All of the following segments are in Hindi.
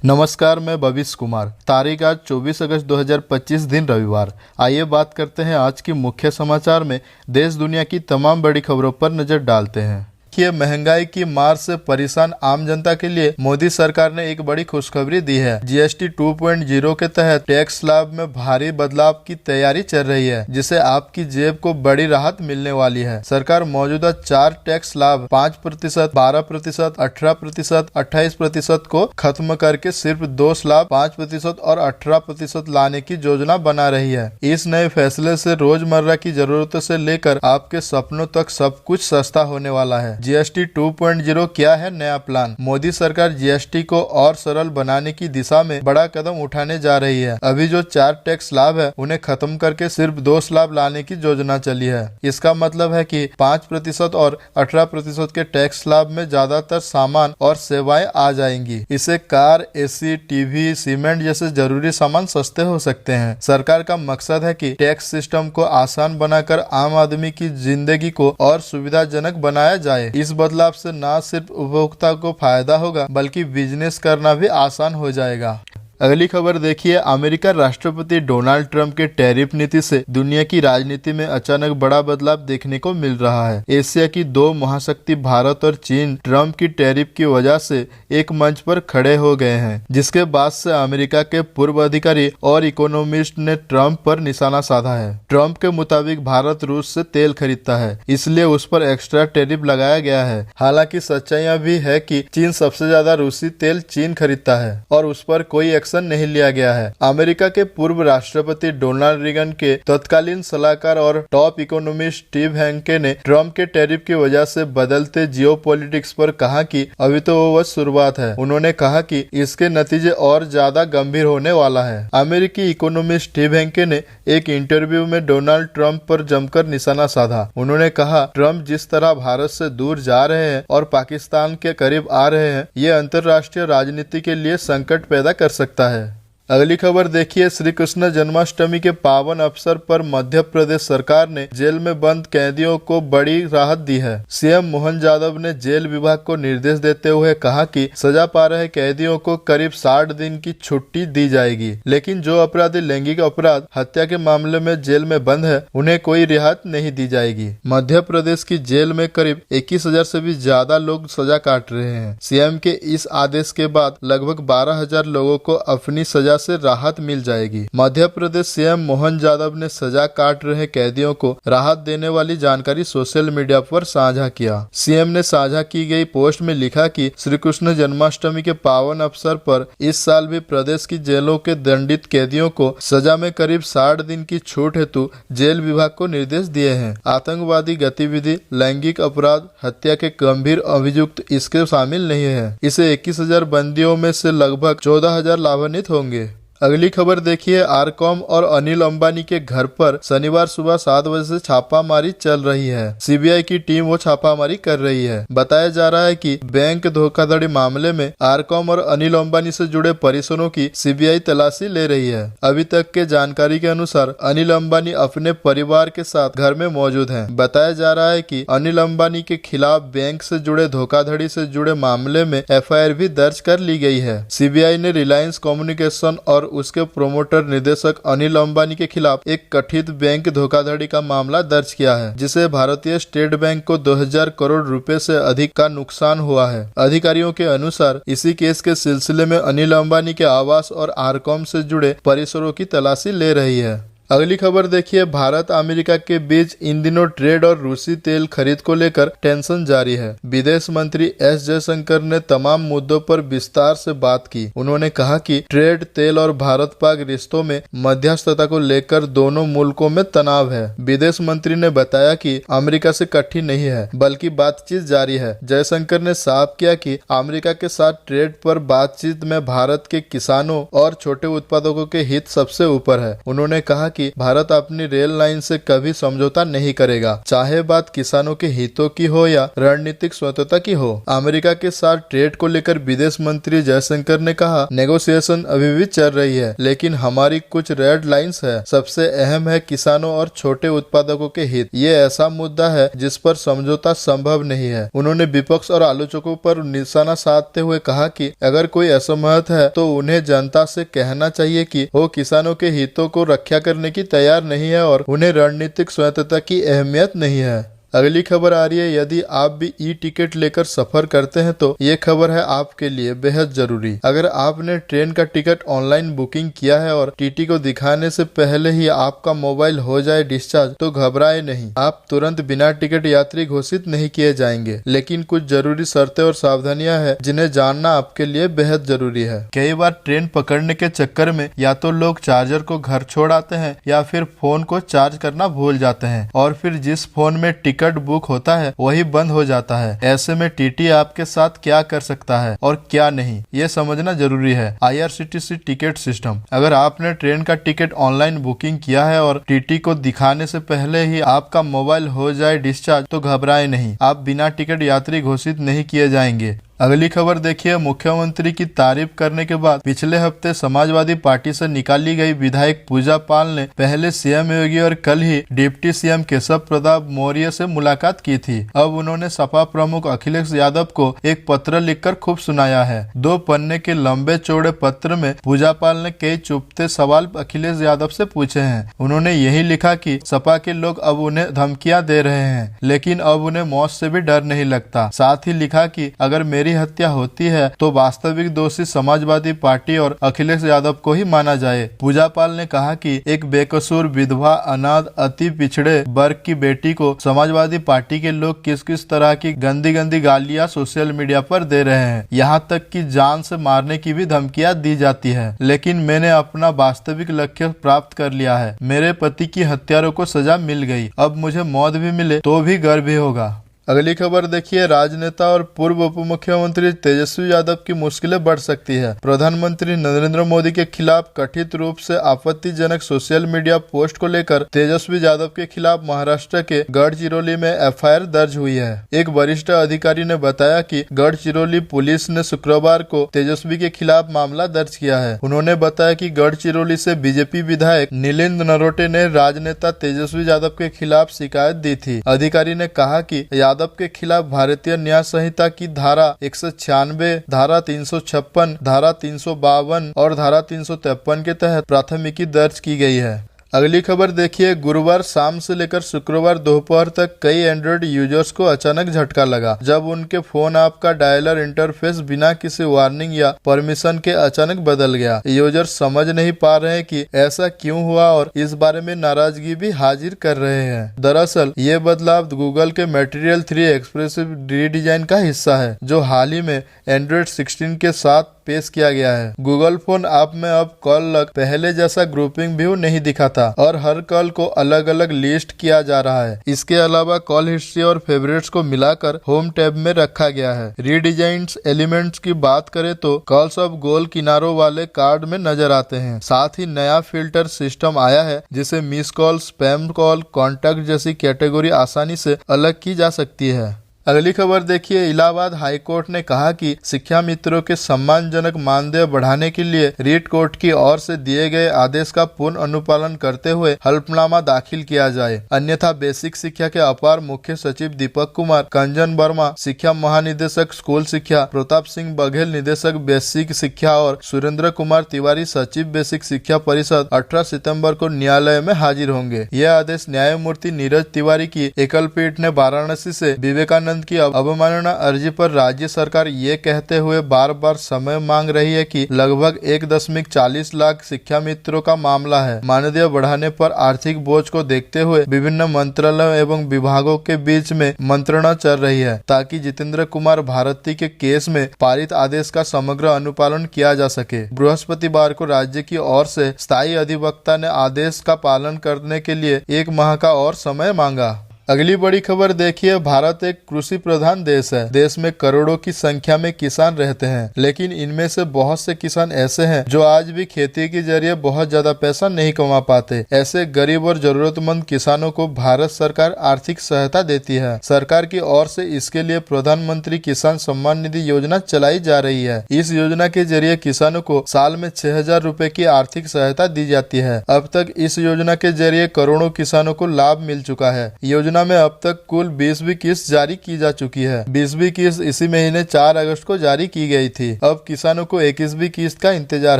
नमस्कार, मैं भविष्य कुमार। तारीख आज 24 अगस्त 2025 दिन रविवार। आइए बात करते हैं आज की मुख्य समाचार में देश दुनिया की तमाम बड़ी खबरों पर नजर डालते हैं। कि महंगाई की मार से परेशान आम जनता के लिए मोदी सरकार ने एक बड़ी खुशखबरी दी है। जीएसटी 2.0 के तहत टैक्स स्लैब में भारी बदलाव की तैयारी चल रही है, जिससे आपकी जेब को बड़ी राहत मिलने वाली है। सरकार मौजूदा 4 टैक्स स्लैब 5%, 12%, 18%, 28% को खत्म करके सिर्फ 2 स्लैब 5% और 18% लाने की योजना बना रही है। इस नए फैसले से रोजमर्रा की जरूरतों से लेकर आपके सपनों तक सब कुछ सस्ता होने वाला है। जीएसटी 2.0 क्या है नया प्लान? मोदी सरकार जीएसटी को और सरल बनाने की दिशा में बड़ा कदम उठाने जा रही है। अभी जो 4 टैक्स स्लैब है उन्हें खत्म करके सिर्फ 2 स्लैब लाने की योजना चली है। इसका मतलब है कि 5% और 18% के टैक्स स्लैब में ज्यादातर सामान और सेवाएं आ जाएंगी। इससे कार, एसी, टीवी, सीमेंट जैसे जरूरी सामान सस्ते हो सकते हैं। सरकार का मकसद है कि टैक्स सिस्टम को आसान बनाकर आम आदमी की जिंदगी को और सुविधाजनक बनाया जाए। इस बदलाव से न सिर्फ उपभोक्ता को फायदा होगा बल्कि बिजनेस करना भी आसान हो जाएगा। अगली खबर देखिए, अमेरिका राष्ट्रपति डोनाल्ड ट्रंप के टैरिफ नीति से दुनिया की राजनीति में अचानक बड़ा बदलाव देखने को मिल रहा है। एशिया की 2 महाशक्ति भारत और चीन ट्रंप की टैरिफ की वजह से एक मंच पर खड़े हो गए हैं, जिसके बाद से अमेरिका के पूर्व अधिकारी और इकोनॉमिस्ट ने ट्रंप पर निशाना साधा है। ट्रंप के मुताबिक भारत रूस से तेल खरीदता है, इसलिए उस पर एक्स्ट्रा टैरिफ लगाया गया है। हालांकि सच्चाई भी है कि चीन सबसे ज्यादा रूसी तेल चीन खरीदता है और उस पर कोई नहीं लिया गया है। अमेरिका के पूर्व राष्ट्रपति डोनाल्ड रीगन के तत्कालीन सलाहकार और टॉप इकोनॉमिस्ट स्टीव हैंके ने ट्रंप के टैरिफ की वजह से बदलते जियोपॉलिटिक्स पर कहा कि अभी तो वो बस शुरुआत है। उन्होंने कहा कि इसके नतीजे और ज्यादा गंभीर होने वाला है। अमेरिकी इकोनॉमिस्ट स्टीव हैंके ने एक इंटरव्यू में डोनाल्ड ट्रंप पर जमकर निशाना साधा। उन्होंने कहा, ट्रंप जिस तरह भारत से दूर जा रहे हैं और पाकिस्तान के करीब आ रहे हैं, ये अंतर्राष्ट्रीय राजनीति के लिए संकट पैदा कर सकता है। अगली खबर देखिए, श्री कृष्ण जन्माष्टमी के पावन अवसर पर मध्य प्रदेश सरकार ने जेल में बंद कैदियों को बड़ी राहत दी है। सीएम मोहन यादव ने जेल विभाग को निर्देश देते हुए कहा कि सजा पा रहे कैदियों को करीब 60 दिन की छुट्टी दी जाएगी, लेकिन जो अपराधी लैंगिक अपराध, हत्या के मामले में जेल में बंद है, उन्हें कोई रियायत नहीं दी जाएगी। मध्य प्रदेश की जेल में करीब 21,000 से भी ज्यादा लोग सजा काट रहे हैं। सीएम के इस आदेश के बाद लगभग 12,000 लोगों को अपनी सजा से राहत मिल जाएगी। मध्य प्रदेश सीएम मोहन यादव ने सजा काट रहे कैदियों को राहत देने वाली जानकारी सोशल मीडिया पर साझा किया। सीएम ने साझा की गई पोस्ट में लिखा कि श्री कृष्ण जन्माष्टमी के पावन अवसर पर इस साल भी प्रदेश की जेलों के दंडित कैदियों को सजा में करीब 60 दिन की छूट हेतु जेल विभाग को निर्देश दिए हैं। आतंकवादी गतिविधि, लैंगिक अपराध, हत्या के गंभीर अभियुक्त इसके शामिल नहीं है। इसे 21,000 बंदियों में से लगभग 14,000 लाभान्वित होंगे। अगली खबर देखिए, आरकॉम और अनिल अंबानी के घर पर शनिवार सुबह 7 बजे से छापामारी चल रही है। सीबीआई की टीम वो छापामारी कर रही है। बताया जा रहा है कि बैंक धोखाधड़ी मामले में आरकॉम और अनिल अंबानी से जुड़े परिसरों की सीबीआई तलाशी ले रही है। अभी तक के जानकारी के अनुसार अनिल अंबानी अपने परिवार के साथ घर में मौजूद हैं। बताया जा रहा है कि अनिल अंबानी के खिलाफ बैंक से जुड़े धोखाधड़ी से जुड़े मामले में एफआईआर भी दर्ज कर ली गई है। सीबीआई ने रिलायंस कम्युनिकेशन और उसके प्रोमोटर निदेशक अनिल अंबानी के खिलाफ एक कथित बैंक धोखाधड़ी का मामला दर्ज किया है, जिसे भारतीय स्टेट बैंक को 2000 करोड़ रुपए से अधिक का नुकसान हुआ है। अधिकारियों के अनुसार इसी केस के सिलसिले में अनिल अंबानी के आवास और आरकॉम से जुड़े परिसरों की तलाशी ले रही है। अगली खबर देखिए, भारत अमेरिका के बीच इन दिनों ट्रेड और रूसी तेल खरीद को लेकर टेंशन जारी है। विदेश मंत्री एस जयशंकर ने तमाम मुद्दों पर विस्तार से बात की। उन्होंने कहा कि ट्रेड, तेल और भारत पाक रिश्तों में मध्यस्थता को लेकर दोनों मुल्कों में तनाव है। विदेश मंत्री ने बताया कि अमेरिका से कठिन नहीं है, बल्कि बातचीत जारी है। जयशंकर ने साफ किया कि अमेरिका के साथ ट्रेड पर बातचीत में भारत के किसानों और छोटे उत्पादकों के हित सबसे ऊपर है। उन्होंने कहा कि कि भारत अपनी रेल लाइन से कभी समझौता नहीं करेगा, चाहे बात किसानों के हितों की हो या रणनीतिक स्वतंत्रता की हो। अमेरिका के साथ ट्रेड को लेकर विदेश मंत्री जयशंकर ने कहा, नेगोशिएशन अभी भी चल रही है, लेकिन हमारी कुछ रेड लाइंस है। सबसे अहम है किसानों और छोटे उत्पादकों के हित। ये ऐसा मुद्दा है जिस पर समझौता संभव नहीं है। उन्होंने विपक्ष और आलोचकों पर निशाना साधते हुए कहा कि अगर कोई असहमत है तो उन्हें जनता से कहना चाहिए कि वो किसानों के हितों को रक्षा करने की तैयार नहीं है और उन्हें रणनीतिक स्वतंत्रता की अहमियत नहीं है। अगली खबर आ रही है, यदि आप भी ई टिकट लेकर सफर करते हैं तो ये खबर है आपके लिए बेहद जरूरी। अगर आपने ट्रेन का टिकट ऑनलाइन बुकिंग किया है और टीटी को दिखाने से पहले ही आपका मोबाइल हो जाए डिस्चार्ज तो घबराए नहीं, आप तुरंत बिना टिकट यात्री घोषित नहीं किए जाएंगे। लेकिन कुछ जरूरी शर्तें और सावधानियां हैं जिन्हें जानना आपके लिए बेहद जरूरी है। कई बार ट्रेन पकड़ने के चक्कर में या तो लोग चार्जर को घर छोड़ आते हैं या फिर फोन को चार्ज करना भूल जाते हैं और फिर जिस फोन में टिकट बुक होता है वही बंद हो जाता है। ऐसे में टीटी आपके साथ क्या कर सकता है और क्या नहीं, ये समझना जरूरी है। IRCTC ticket system. अगर आपने ट्रेन का टिकट ऑनलाइन बुकिंग किया है और टीटी को दिखाने से पहले ही आपका मोबाइल हो जाए डिस्चार्ज तो घबराए नहीं, आप बिना टिकट यात्री घोषित नहीं किए जाएंगे। अगली खबर देखिए, मुख्यमंत्री की तारीफ करने के बाद पिछले हफ्ते समाजवादी पार्टी से निकाली गई विधायक पूजा पाल ने पहले सीएम योगी और कल ही डिप्टी सीएम केशव प्रताप मौर्य से मुलाकात की थी। अब उन्होंने सपा प्रमुख अखिलेश यादव को एक पत्र लिखकर खूब सुनाया है। 2 पन्ने के लंबे चौड़े पत्र में पूजा पाल ने कई चुभते सवाल अखिलेश यादव से पूछे हैं। उन्होंने यही लिखा कि सपा के लोग अब उन्हें धमकियां दे रहे हैं, लेकिन अब उन्हें मौत से भी डर नहीं लगता। साथ ही लिखा कि अगर मेरी हत्या होती है तो वास्तविक दोषी समाजवादी पार्टी और अखिलेश यादव को ही माना जाए। पूजा पाल ने कहा कि एक बेकसूर विधवा, अनाथ, अति पिछड़े वर्ग की बेटी को समाजवादी पार्टी के लोग किस किस तरह की गंदी गंदी गालियां सोशल मीडिया पर दे रहे हैं, यहाँ तक कि जान से मारने की भी धमकियां दी जाती है। लेकिन मैंने अपना वास्तविक लक्ष्य प्राप्त कर लिया है। मेरे पति की हत्यारों को सजा मिल गई, अब मुझे मौत भी मिले तो भी गर्व ही होगा। अगली खबर देखिए, राजनेता और पूर्व उप मुख्यमंत्री तेजस्वी यादव की मुश्किलें बढ़ सकती है। प्रधानमंत्री नरेंद्र मोदी के खिलाफ कथित रूप से आपत्तिजनक सोशल मीडिया पोस्ट को लेकर तेजस्वी यादव के खिलाफ महाराष्ट्र के गढ़चिरौली में FIR दर्ज हुई है। एक वरिष्ठ अधिकारी ने बताया कि गढ़चिरौली पुलिस ने शुक्रवार को तेजस्वी के खिलाफ मामला दर्ज किया है। उन्होंने बताया कि गढ़चिरौली से बीजेपी विधायक नीलिंद नरोटे ने राजनेता तेजस्वी यादव के खिलाफ शिकायत दी थी। अधिकारी ने कहा कि यादव के खिलाफ भारतीय न्याय संहिता की धारा 196, धारा 356, धारा 352 और धारा 353 के तहत प्राथमिकी दर्ज की गई है। अगली खबर देखिए, गुरुवार शाम से लेकर शुक्रवार दोपहर तक कई एंड्रॉइड यूजर्स को अचानक झटका लगा जब उनके फोन ऐप का डायलर इंटरफेस बिना किसी वार्निंग या परमिशन के अचानक बदल गया। यूजर्स समझ नहीं पा रहे हैं कि ऐसा क्यों हुआ और इस बारे में नाराजगी भी हाजिर कर रहे हैं। दरअसल ये बदलाव गूगल के मटेरियल 3 एक्सप्रेसिव रीडिजाइन का हिस्सा है, जो हाल ही में एंड्रॉइड 16 के साथ पेश किया गया है। गूगल फोन ऐप में अब कॉल लग पहले जैसा ग्रुपिंग व्यू नहीं दिखाता और हर कॉल को अलग अलग लिस्ट किया जा रहा है। इसके अलावा कॉल हिस्ट्री और फेवरेट्स को मिलाकर होम टैब में रखा गया है। रीडिजाइंस एलिमेंट्स की बात करें तो कॉल्स अब गोल किनारों वाले कार्ड में नजर आते हैं। साथ ही नया फिल्टर सिस्टम आया है जिसे miss call, spam call, contact जैसी कैटेगरी आसानी से अलग की जा सकती है। अगली खबर देखिए, इलाहाबाद हाईकोर्ट ने कहा कि शिक्षा मित्रों के सम्मानजनक मानदेय बढ़ाने के लिए रीट कोर्ट की ओर से दिए गए आदेश का पूर्ण अनुपालन करते हुए हल्फनामा दाखिल किया जाए, अन्यथा बेसिक शिक्षा के अपर मुख्य सचिव दीपक कुमार, कंचन वर्मा शिक्षा महानिदेशक स्कूल शिक्षा, प्रताप सिंह बघेल निदेशक बेसिक शिक्षा और सुरेंद्र कुमार तिवारी सचिव बेसिक शिक्षा परिषद 18 सितंबर को न्यायालय में हाजिर होंगे। यह आदेश न्यायमूर्ति नीरज तिवारी की एकल पीठ ने वाराणसी से विवेकानंद की अवमानना अर्जी पर राज्य सरकार ये कहते हुए बार बार समय मांग रही है कि लगभग 1.40 लाख शिक्षा मित्रों का मामला है। मानदेय बढ़ाने पर आर्थिक बोझ को देखते हुए विभिन्न मंत्रालयों एवं विभागों के बीच में मंत्रणा चल रही है ताकि जितेंद्र कुमार भारती के केस में पारित आदेश का समग्र अनुपालन किया जा सके। बृहस्पतिवार को राज्य की ओर से स्थायी अधिवक्ता ने आदेश का पालन करने के लिए 1 माह का और समय मांगा। अगली बड़ी खबर देखिए, भारत एक कृषि प्रधान देश है। देश में करोड़ों की संख्या में किसान रहते हैं, लेकिन इनमें से बहुत से किसान ऐसे हैं जो आज भी खेती के जरिए बहुत ज्यादा पैसा नहीं कमा पाते। ऐसे गरीब और जरूरतमंद किसानों को भारत सरकार आर्थिक सहायता देती है। सरकार की ओर से इसके लिए प्रधानमंत्री किसान सम्मान निधि योजना चलाई जा रही है। इस योजना के जरिए किसानों को साल में 6,000 रुपए की आर्थिक सहायता दी जाती है। अब तक इस योजना के जरिए करोड़ों किसानों को लाभ मिल चुका है। योजना में अब तक कुल 20वीं किस्त जारी की जा चुकी है। 20वीं किस्त इसी महीने 4 अगस्त को जारी की गई थी। अब किसानों को 21वीं किस्त का इंतजार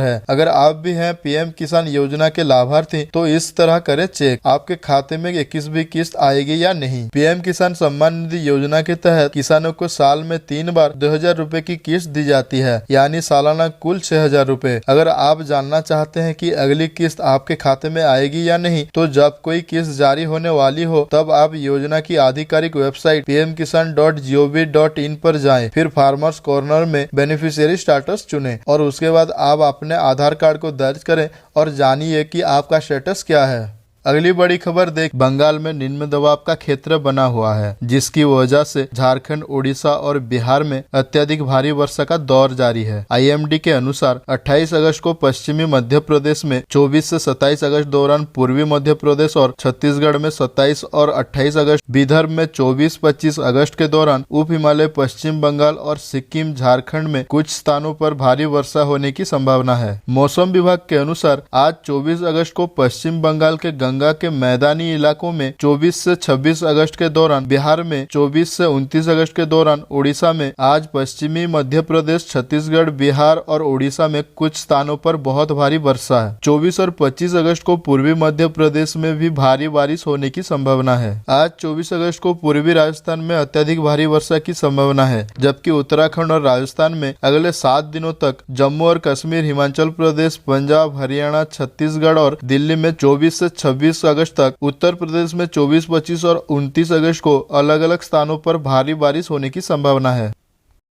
है। अगर आप भी हैं पीएम किसान योजना के लाभार्थी तो इस तरह करें चेक, आपके खाते में 21वीं किस्त आएगी या नहीं। पीएम किसान सम्मान निधि योजना के तहत किसानों को साल में 3 बार 2,000 रुपए की किस्त दी जाती है, यानी सालाना कुल 6,000 रुपए। अगर आप जानना चाहते हैं कि अगली किस्त आपके खाते में आएगी या नहीं, तो जब कोई किस्त जारी होने वाली हो तब आप योजना की आधिकारिक वेबसाइट pmkisan.gov.in पर जाएं, फिर फार्मर्स कॉर्नर में बेनिफिशियरी स्टेटस चुनें और उसके बाद आप अपने आधार कार्ड को दर्ज करें और जानिए कि आपका स्टेटस क्या है। अगली बड़ी खबर देख, बंगाल में निम्न दबाव का क्षेत्र बना हुआ है, जिसकी वजह से झारखंड, उड़ीसा और बिहार में अत्यधिक भारी वर्षा का दौर जारी है। आईएमडी के अनुसार 28 अगस्त को पश्चिमी मध्य प्रदेश में, 24 से 27 अगस्त दौरान पूर्वी मध्य प्रदेश और छत्तीसगढ़ में, 27 और 28 अगस्त विदर्भ में, 24-25 अगस्त के दौरान उप हिमालय, पश्चिम बंगाल और सिक्किम, झारखंड में कुछ स्थानों पर भारी वर्षा होने की संभावना है। मौसम विभाग के अनुसार आज 24 अगस्त को पश्चिम बंगाल के गंगा के मैदानी इलाकों में, 24 से 26 अगस्त के दौरान बिहार में, 24 से 29 अगस्त के दौरान उड़ीसा में, आज पश्चिमी मध्य प्रदेश, छत्तीसगढ़, बिहार और उड़ीसा में कुछ स्थानों पर बहुत भारी वर्षा है। 24 और 25 अगस्त को पूर्वी मध्य प्रदेश में भी भारी बारिश होने की संभावना है। आज 24 अगस्त को पूर्वी राजस्थान में अत्यधिक भारी वर्षा की संभावना है, जबकि उत्तराखंड और राजस्थान में अगले 7 दिनों तक, जम्मू और कश्मीर, हिमाचल प्रदेश, पंजाब, हरियाणा, छत्तीसगढ़ और दिल्ली में 24 से 26 अगस्त तक, उत्तर प्रदेश में 24, 25 और 29 अगस्त को अलग अलग स्थानों पर भारी बारिश होने की संभावना है।